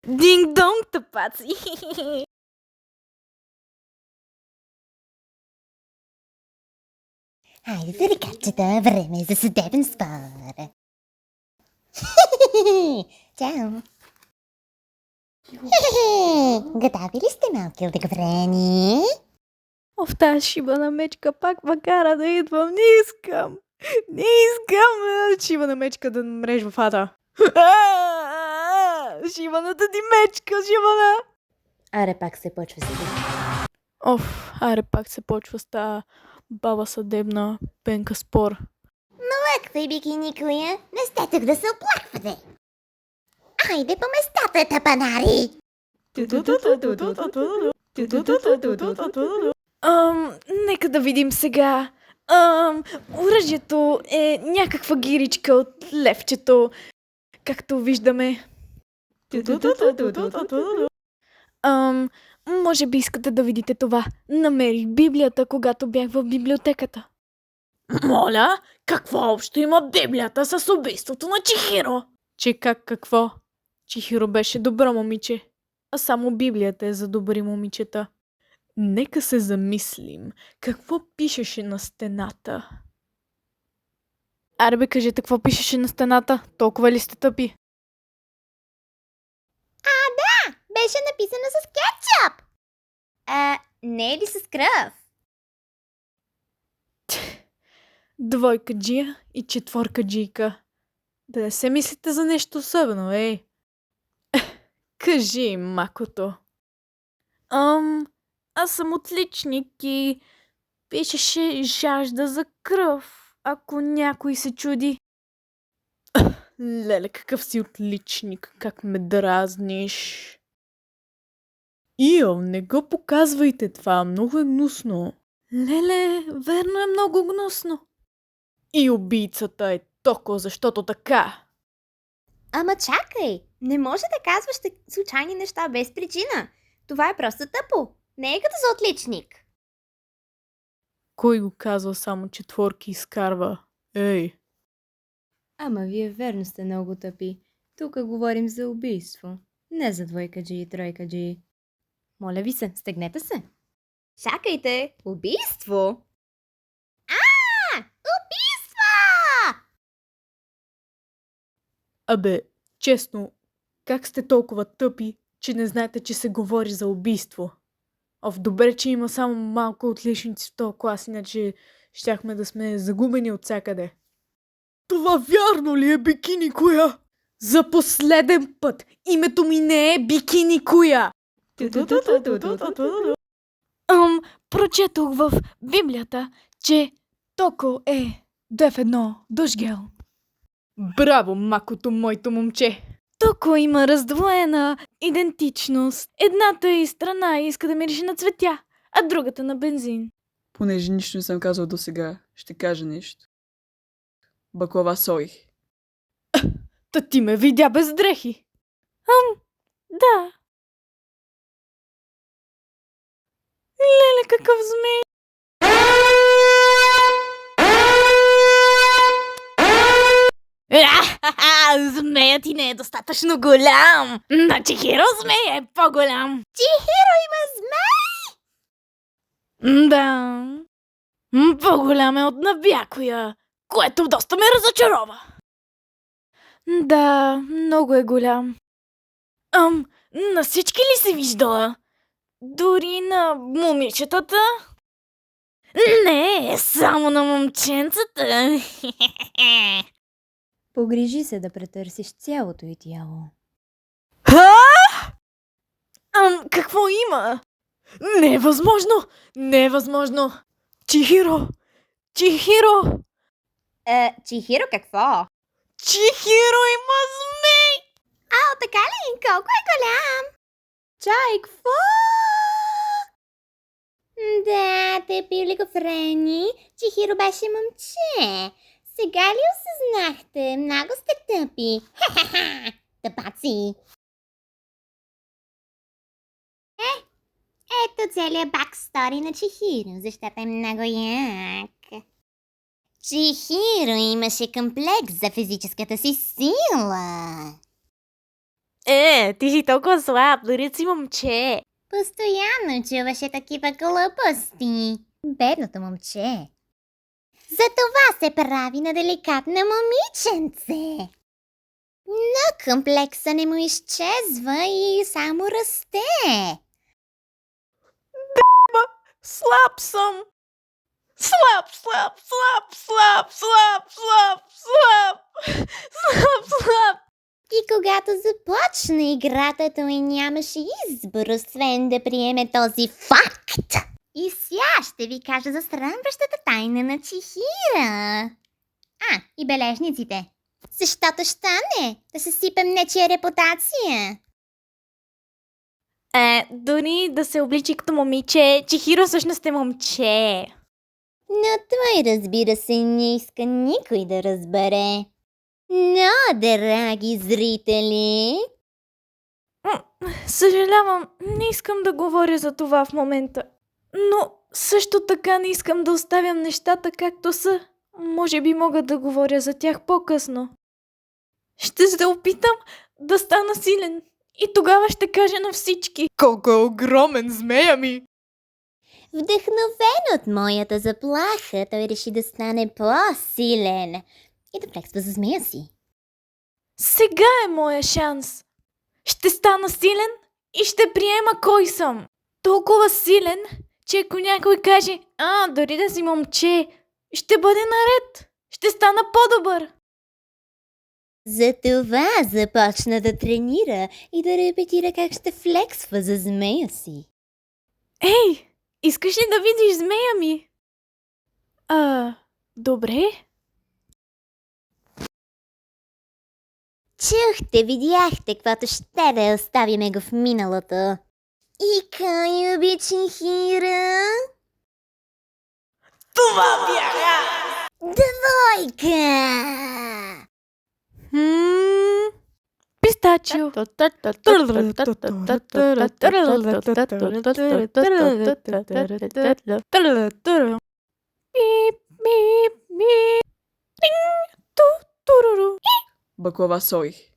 Динг-донг, тъпаци! Хайде, тарикатчета, време е за съдебен спор. Чао! Готови ли сте, малки одобрени? Оф, тази шибана мечка пак ма кара да идвам. Не искам! Не искам! Шибана мечка да мреш в ада. Шибаната ти мечка, шибана! Аре, пак се почва сега. Оф, аре пак се почва с тази баба съдебна пенка спор. Лъквай, бикини коя, не сте тук да се оплаквате. Айде по местата, тапанари! Нека да видим сега. Оръжието е някаква гиричка от левчето, както виждаме. Може би искате да видите това. Намерих Библията, когато бях в библиотеката. Моля, какво общо има Библията с убийството на Чихиро? Че какво? Чихиро беше добро момиче, а само Библията е за добри момичета. Нека се замислим. Какво пишеше на стената? Аре бе, кажете какво пишеше на стената. Толкова ли сте тъпи? Беше написано с кетчуп! Не е ли с кръв? Двойка джия и четворка джийка. Да не се мислите за нещо особено, ей. Кажи, макото. Аз съм отличник и пишеше жажда за кръв, ако някой се чуди. Леле, какъв си отличник, как ме дразниш. Ио, не го показвайте това, много е гнусно. Леле, верно е много гнусно. И убийцата е Токо, защото така. Ама чакай, не може да казваш случайни неща без причина. Това е просто тъпо. Не е като за отличник. Кой го казва само четворки изкарва? Ей. Ама вие верно сте много тъпи. Тук говорим за убийство. Не за двойкаджи и тройкаджи. Моля ви се, стегнете се. Чакайте, убийство? Убийство! Абе, честно, как сте толкова тъпи, че не знаете, че се говори за убийство? Добре, че има само малко отличници в този клас, иначе щяхме да сме загубени от всякъде. Това вярно ли е, бикини коя? За последен път! Името ми не е бикини коя! Прочетох в Библията, че Токо е Д1 дъжгел. Браво, макото, моето момче! Токо има раздвоена идентичност. Едната й страна иска да мирише на цветя, а другата на бензин. Понеже нищо не съм казал до сега, ще кажа нещо. Баклава сой. Та ти ме видя без дрехи. Да. Леле, какъв змей! Змеят ти не е достатъчно голям. На Чихиро змея е по-голям. Чихиро има змей! Да. По-голям е от Набякоя, което доста ме разочарова. Да, много е голям. На всички ли се виждала? Дори на момичетата? Не, само на момченцата. Погрижи се да претърсиш цялото й тяло. Какво има? Не е възможно! Не е възможно! Чихиро! Чихиро! Чихиро какво? Чихиро има змей! Така ли? Колко е голям? Чай, какво? Да, те били го Френи. Чихиро беше момче. Сега ли осъзнахте? Много сте тъпи. Ха-ха-ха! Тъпаци! Ето целият бакстори на Чихиро, защото е много як. Чихиро имаше комплекс за физическата си сила. Ти си толкова слаб, дори си момче. Постоянно чуваше такива глупости. Бедното момче. Затова се прави на деликатно момиченце. Но комплекса не му изчезва и само расте. Слаб съм. Слаб. И когато започна играта, той нямаше избор, освен да приеме този факт. И сега ще ви кажа за срамващата тайна на Чихира. И бележниците. Защото щане да се сипем нечия репутация. Дори да се обличи като момиче, Чихиро всъщност е момче. Но той, разбира се, не иска никой да разбере. Но, драги зрители, Съжалявам, не искам да говоря за това в момента. Но също така не искам да оставям нещата както са. Може би мога да говоря за тях по-късно. Ще се опитам да стана силен. И тогава ще кажа на всички колко е огромен змея ми. вдъхновен от моята заплаха, той реши да стане по-силен и да плексва за змея си. Сега е моя шанс. Ще стана силен и ще приема кой съм. Толкова силен, че ако някой каже, дори да си момче, ще бъде наред. Ще стана по-добър. Затова започна да тренира и да репетира как ще флексва за змея си. Ей, искаш ли да видиш змея ми? Добре. Чухте, видяхте, каквото ще да оставиме го в миналото. И кой уби Чихиро? Това бяха! Двойка! Пистачио. Баклава сой.